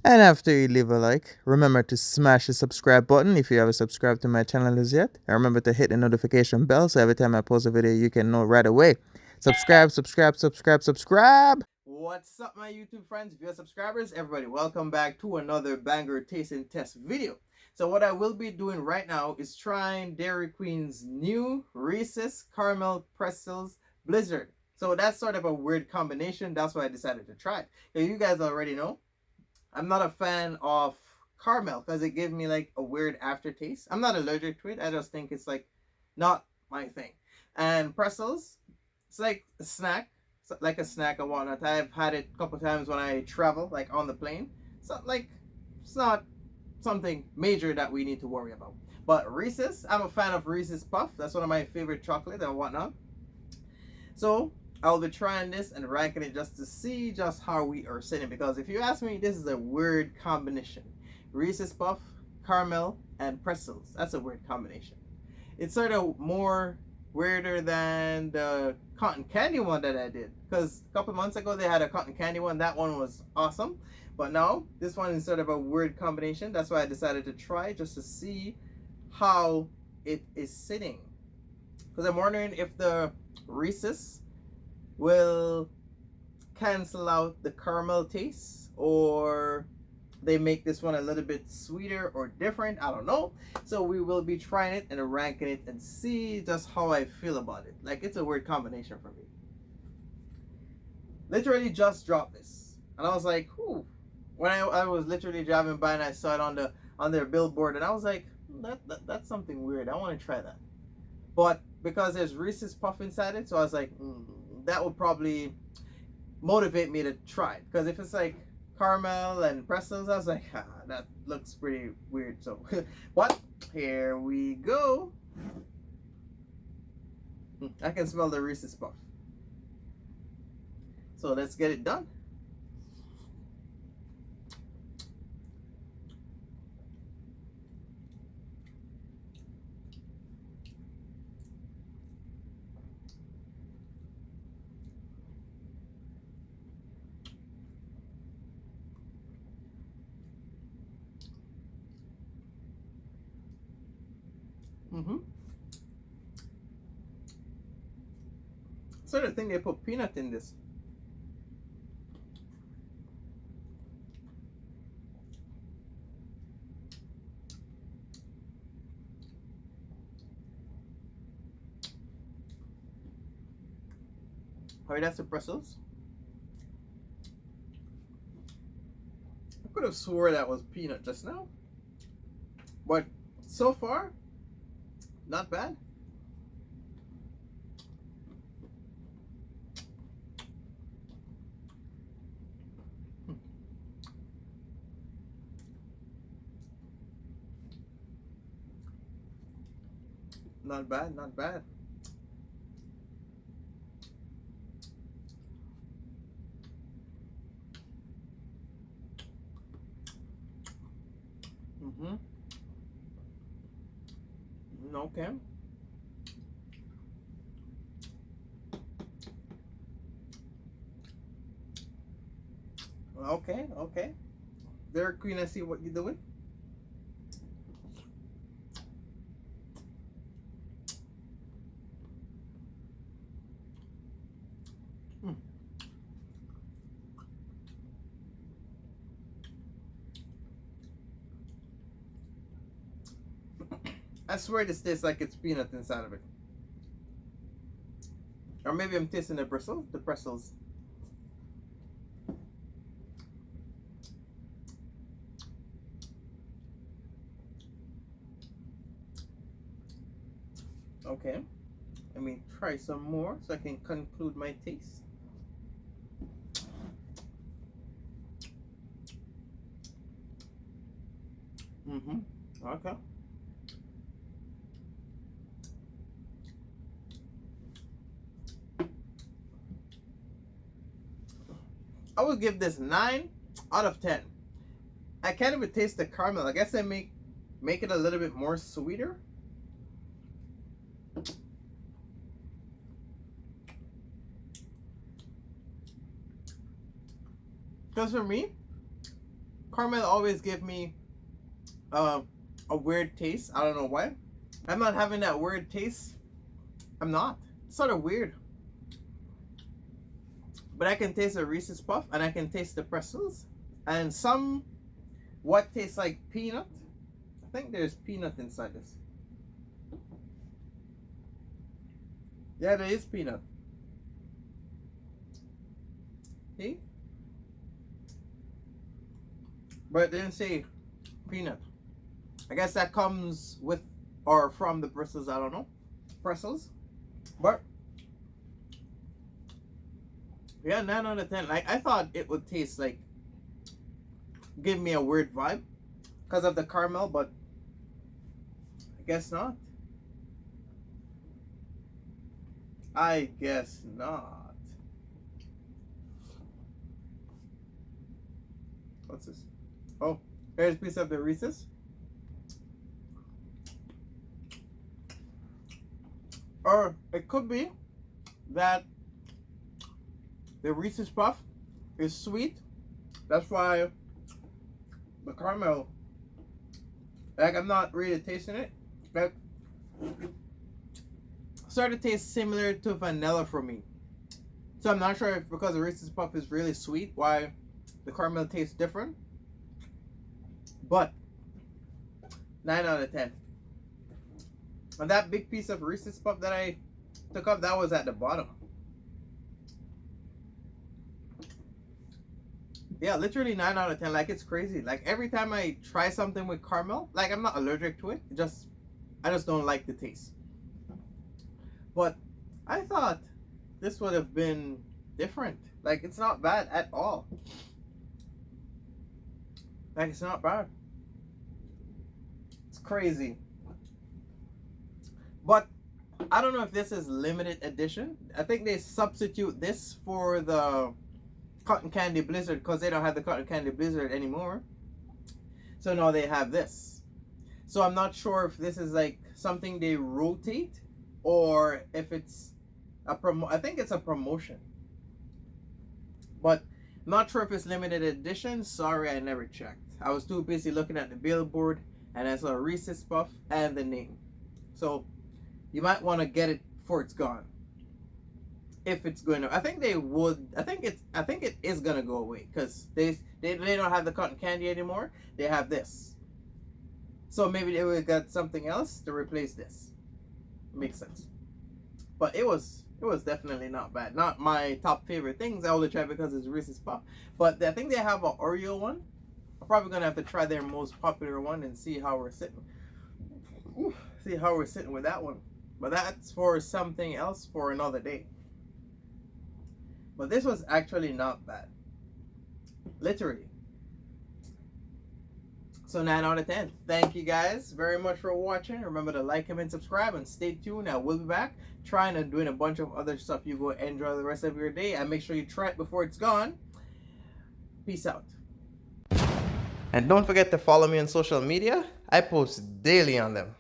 And after you leave a like, remember to smash the subscribe button if you haven't subscribed to my channel as yet. And remember to hit the notification bell so every time I post a video, you can know right away. Subscribe, subscribe, subscribe, subscribe. What's up, my YouTube friends? If you're subscribers, everybody, welcome back to another banger taste and test video. So what I will be doing right now is trying Dairy Queen's new Reese's Caramel Pretzels Blizzard. So that's sort of a weird combination. That's why I decided to try it. So you guys already know I'm not a fan of caramel because it gives me like a weird aftertaste. I'm not allergic to it. I just think it's like not my thing. And pretzels, it's like a snack, like a snack and whatnot. I've had it a couple times when I travel, like on the plane. So like, it's not something major that we need to worry about. But Reese's, I'm a fan of Reese's Puff. That's one of my favorite chocolate and whatnot. So I'll be trying this and ranking it just to see just how we are sitting. Because if you ask me, this is a weird combination. Reese's Puff, caramel, and pretzels. That's a weird combination. It's sort of more weirder than the cotton candy one that I did. Because a couple months ago they had a cotton candy one. That one was awesome. But now this one is sort of a weird combination. That's why I decided to try just to see how it is sitting. Because I'm wondering if the Reese's will cancel out the caramel taste, or they make this one a little bit sweeter or different. I don't know. So we will be trying it and ranking it and see just how I feel about it. Like, it's a weird combination for me. Literally just dropped this and I was like, whew. When I was literally driving by and I saw it on their billboard and I was like, that's something weird. I want to try that. But because there's Reese's Puff inside it, so I was like, that would probably motivate me to try it. Because if it's like caramel and pretzels, I was like, that looks pretty weird. So, but here we go. I can smell the Reese's Puff. So let's get it done. Sort of think they put peanut in this. Alright, that's the pretzels. I could have swore that was peanut just now. But so far, not bad. Not bad, not bad. Okay. Okay. Dairy Queen, I see what you're doing. I swear this tastes like it's peanut inside of it. Or maybe I'm tasting the pretzels. Okay. Let me try some more so I can conclude my taste. Okay. I would give this 9 out of 10. I can't even taste the caramel. I guess I make it a little bit more sweeter. Because for me, caramel always give me a weird taste. I don't know why. I'm not having that weird taste. I'm not. It's sort of weird. But I can taste the Reese's Puff and I can taste the pretzels. And some what tastes like peanut. I think there's peanut inside this. Yeah, there is peanut. See? But it didn't say peanut. I guess that comes with or from the pretzels, I don't know. Pretzels. But yeah, 9 out of 10. Like I thought it would taste like give me a weird vibe because of the caramel, but I guess not. I guess not. What's this? Oh, here's a piece of the Reese's. Or it could be that the Reese's Puff is sweet. That's why the caramel, like I'm not really tasting it. Like, sort of tastes similar to vanilla for me. So I'm not sure if because the Reese's Puff is really sweet, why the caramel tastes different. But 9 out of 10. And that big piece of Reese's Puff that I took up, that was at the bottom. Yeah, literally 9 out of 10. Like, it's crazy. Like, every time I try something with caramel, like, I'm not allergic to it. I just don't like the taste. But I thought this would have been different. Like, it's not bad at all. Like, it's not bad. It's crazy. But I don't know if this is limited edition. I think they substitute this for the Cotton Candy Blizzard because they don't have the Cotton Candy Blizzard anymore. So now they have this. So I'm not sure if this is like something they rotate or if it's a I think it's a promotion. But I'm not sure if it's limited edition. Sorry, I never checked. I was too busy looking at the billboard and I saw Reese's Puff and the name. So you might want to get it before it's gone. If it's going to, I think they would. I think it is gonna go away because they don't have the cotton candy anymore. They have this. So maybe they would get something else to replace this. Makes sense. But it was definitely not bad. Not my top favorite things. I only try because it's Reese's Puff. But I think they have an Oreo one. I'm probably gonna have to try their most popular one and see how we're sitting. Ooh, see how we're sitting with that one. But that's for something else for another day. But this was actually not bad. Literally. So 9 out of 10. Thank you guys very much for watching. Remember to like, comment, subscribe, and stay tuned. I will be back trying and doing a bunch of other stuff. You go enjoy the rest of your day and make sure you try it before it's gone. Peace out. And don't forget to follow me on social media. I post daily on them.